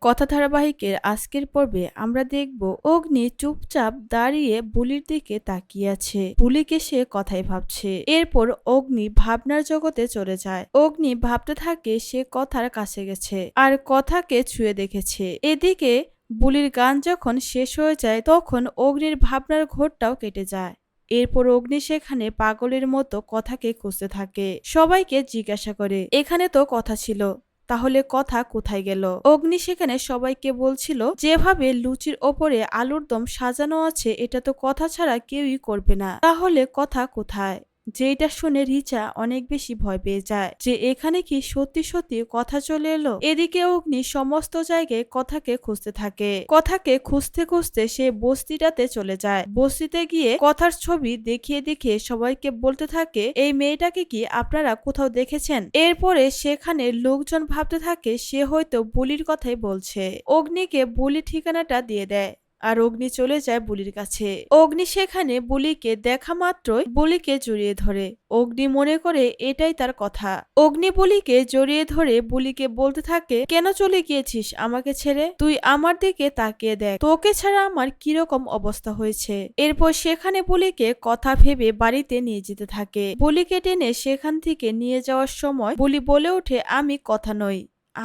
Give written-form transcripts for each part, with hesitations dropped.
কথা ধারাবাহিকের আজকের পর্বে আমরা দেখব অগ্নি চুপচাপ দাঁড়িয়ে বুলির দিকে তাকিয়ে আছে। বুলিকে সে কথাই ভাবছে। এরপর অগ্নি ভাবনার জগতে চলে যায়। অগ্নি ভাবতে থাকে সে কথার কাছে গেছে আর কথাকে ছুঁয়ে দেখেছে। এদিকে বুলির গান যখন শেষ হয়ে যায় তখন অগ্নির ভাবনার ঘোরটাও কেটে যায়। এরপর অগ্নি সেখানে পাগলের মতো কথাকে খুঁজতে থাকে। সবাইকে জিজ্ঞাসা করে, এখানে তো কথা ছিল, তাহলে কথা কোথায় গেল? অগ্নি সেখানে সবাইকে বলছিল, যেভাবে লুচির ওপরে আলুর দম সাজানো আছে এটা তো কথা ছাড়া কেউই করবে না, তাহলে কথা কোথায়? যেটা শুনে রিচা অনেক বেশি ভয় পেয়ে যায় যে এখানে কি সত্যি সত্যি কথা চলে এলো। এদিকে অগ্নি সমস্ত জায়গায় কথাকে খুঁজতে থাকে। কথাকে খুঁজতে খুঁজতে সে বস্তিটাতে চলে যায়। বস্তিতে গিয়ে কথার ছবি দেখিয়ে দেখিয়ে সবাইকে বলতে থাকে, এই মেয়েটাকে কি আপনারা কোথাও দেখেছেন? এরপরে সেখানে লোকজন ভাবতে থাকে সে হয়তো বুলির কথাই বলছে। অগ্নিকে বুলি ঠিকানাটা দিয়ে দেয় আর অগ্নি চলে যায় বুলির কাছে। অগ্নি সেখানে বুলিকে দেখা মাত্রই বুলিকে জড়িয়ে ধরে। অগ্নি মনে করে এটাই তার কথা। অগ্নি বুলিকে জড়িয়ে ধরে বুলিকে বলতে থাকে, কেন চলে গিয়েছিস আমাকে ছেড়ে? তুই আমার দিকে তাকিয়ে দেখ, তোকে ছাড়া আমার কিরকম অবস্থা হয়েছে। এরপর সেখানে বুলিকে কথা ভেবে বাড়িতে নিয়ে যেতে থাকে। বুলিকে টেনে সেখান থেকে নিয়ে যাওয়ার সময় বুলি বলে ওঠে, আমি কথা নই,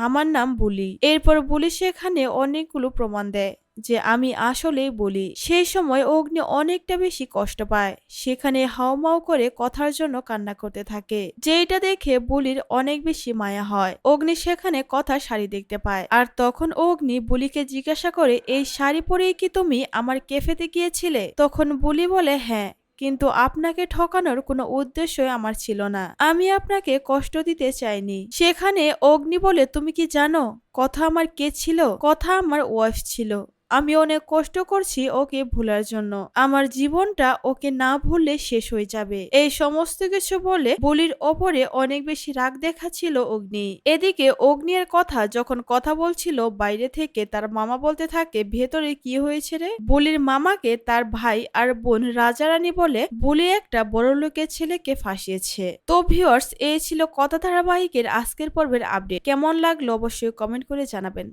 আমার নাম বুলি। এরপর বুলি সেখানে অনেকগুলো প্রমাণ দেয় যে আমি আসলেই বলি। সেই সময় অগ্নি অনেকটা বেশি কষ্ট পায়। সেখানে হাউমাউ করে কথার জন্য কান্না করতে থাকে, যেটা দেখে বুলির অনেক বেশি মায়া হয়। অগ্নি সেখানে কথার শাড়ি দেখতে পায় আর তখন অগ্নি বুলিকে জিজ্ঞাসা করে, এই শাড়ি পরেই কি তুমি আমার ক্যাফেতে গিয়েছিলে? তখন বুলি বলে, হ্যাঁ, কিন্তু আপনাকে ঠকানোর কোনো উদ্দেশ্যই আমার ছিল না, আমি আপনাকে কষ্ট দিতে চাইনি। সেখানে অগ্নি বলে, তুমি কি জানো কথা আমার কে ছিল? কথা আমার ওয়াইফ ছিল। আমি অনেক কষ্ট করছি ওকে ভুলার জন্য, আমার জীবনটা ওকে না ভুললে শেষ হয়ে যাবে। এই সমস্ত কিছু বলে বলির ওপরে অনেক বেশি রাগ দেখাচ্ছিল অগ্নি। এদিকে অগ্নির কথা যখন কথা বলছিল বাইরে থেকে তার মামা বলতে থাকে, ভেতরে কি হয়েছে রে? বলির মামাকে তার ভাই আর বোন রাজারানী বলে বলি একটা বড়লোকের ছেলেকে ফাঁসিয়েছে। তো ভিউয়ার্স, এই ছিল কথা ধারাবাহিকের আজকের পর্বের আপডেট। কেমন লাগলো অবশ্যই কমেন্ট করে জানাবেন।